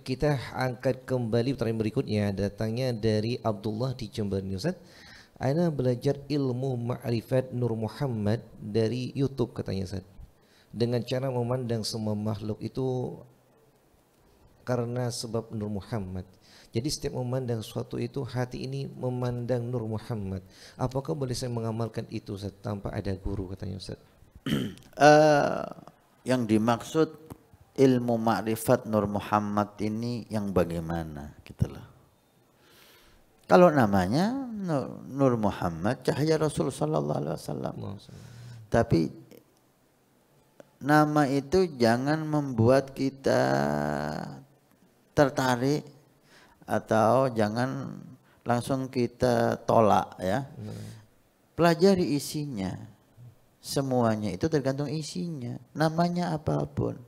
kita angkat kembali pertanyaan berikutnya, datangnya dari Abdullah di Jember nih Ustaz. Ana belajar ilmu ma'rifat Nur Muhammad dari YouTube katanya Ustaz. Dengan cara memandang semua makhluk itu karena sebab Nur Muhammad. Jadi setiap memandang sesuatu itu hati ini memandang Nur Muhammad. Apakah boleh saya mengamalkan itu Ustaz tanpa ada guru katanya Ustaz? Yang dimaksud ilmu ma'rifat Nur Muhammad ini yang bagaimana gitu loh. Kalau namanya Nur Muhammad, cahaya Rasul sallallahu alaihi wasallam. Tapi nama itu jangan membuat kita tertarik atau jangan langsung kita tolak ya. Pelajari isinya. Semuanya itu tergantung isinya. Namanya apapun.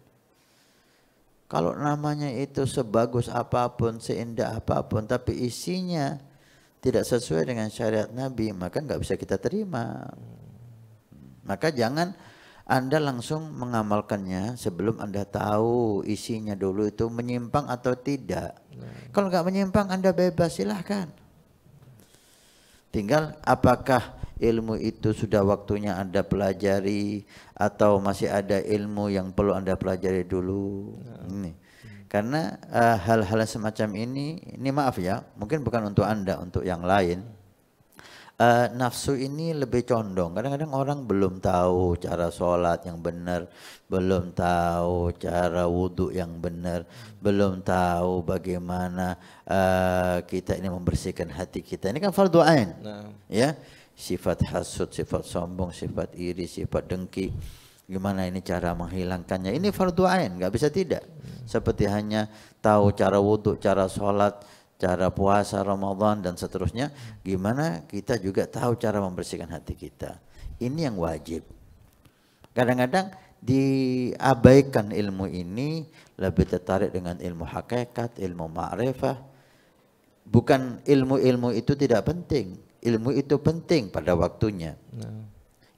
Kalau namanya itu sebagus apapun, seindah apapun, tapi isinya tidak sesuai dengan syariat Nabi, maka nggak bisa kita terima. Maka jangan Anda langsung mengamalkannya sebelum Anda tahu isinya dulu itu menyimpang atau tidak. Kalau nggak menyimpang Anda bebas, silahkan. Tinggal apakah ilmu itu sudah waktunya Anda pelajari atau masih ada ilmu yang perlu Anda pelajari dulu. Ini. Karena hal-hal semacam ini maaf ya, mungkin bukan untuk Anda, untuk yang lain. Nafsu ini lebih condong. Kadang-kadang orang belum tahu cara sholat yang benar, belum tahu cara wudhu yang benar, belum tahu bagaimana kita ini membersihkan hati kita. Ini kan fardu ain, ya. Sifat hasud, sifat sombong, sifat iri, sifat dengki. Gimana ini cara menghilangkannya? Ini fardu ain, nggak bisa tidak. Seperti hanya tahu cara wudhu, cara sholat, cara puasa Ramadan dan seterusnya, gimana kita juga tahu cara membersihkan hati kita. Ini yang wajib. Kadang-kadang diabaikan ilmu ini, lebih tertarik dengan ilmu hakikat, ilmu ma'rifah. Bukan ilmu-ilmu itu tidak penting, ilmu itu penting pada waktunya.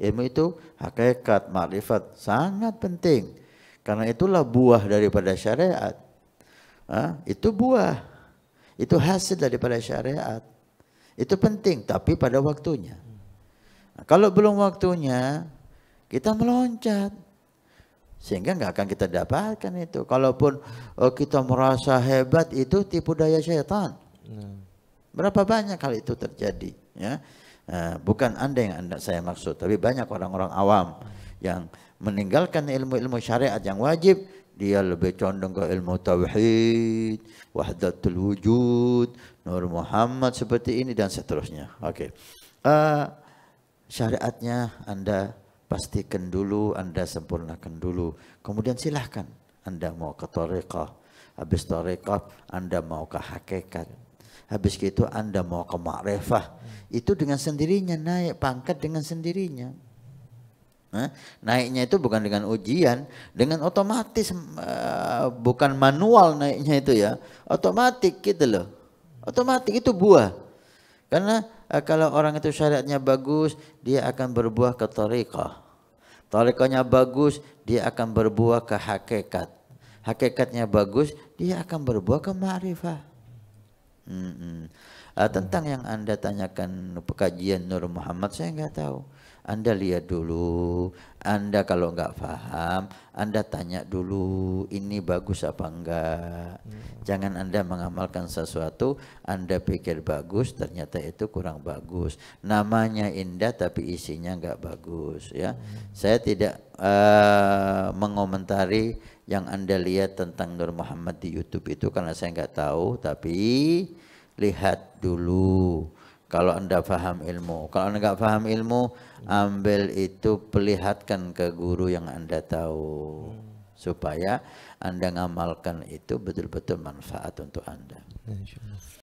Ilmu itu hakikat, ma'rifat sangat penting. Karena itulah buah daripada syariat. Itu buah. Itu hasil daripada syariat. Itu penting, tapi pada waktunya. Nah, kalau belum waktunya, kita meloncat. Sehingga nggak akan kita dapatkan itu. Kalaupun kita merasa hebat, itu tipu daya syaitan. Berapa banyak hal itu terjadi. Ya? Bukan Anda yang saya maksud, tapi banyak orang-orang awam yang meninggalkan ilmu-ilmu syariat yang wajib, dia lebih condong ke ilmu tauhid, wahdatul wujud, Nur Muhammad seperti ini dan seterusnya. Oke. Syariatnya Anda pastikan dulu, Anda sempurnakan dulu. Kemudian silahkan Anda mau ke thariqah. Habis thariqah Anda mau ke hakikat. Habis itu Anda mau ke ma'rifah. Itu dengan sendirinya naik pangkat dengan sendirinya. Naiknya itu bukan dengan ujian, dengan otomatis, bukan manual naiknya itu ya, otomatis gitu loh, otomatis itu buah. Karena kalau orang itu syariatnya bagus, dia akan berbuah ke thariqah. Thariqahnya bagus, dia akan berbuah ke hakikat. Hakikatnya bagus, dia akan berbuah ke ma'rifah. Tentang yang Anda tanyakan kajian Nur Muhammad, saya nggak tahu. Anda lihat dulu, Anda kalau nggak paham, Anda tanya dulu, ini bagus apa enggak. Jangan Anda mengamalkan sesuatu, Anda pikir bagus, ternyata itu kurang bagus. Namanya indah tapi isinya nggak bagus. Ya, saya tidak mengomentari yang Anda lihat tentang Nur Muhammad di YouTube itu karena saya nggak tahu, tapi lihat dulu. Kalau Anda paham ilmu, kalau Anda nggak paham ilmu, ambil itu, perlihatkan ke guru yang Anda tahu, supaya Anda ngamalkan itu betul-betul manfaat untuk Anda.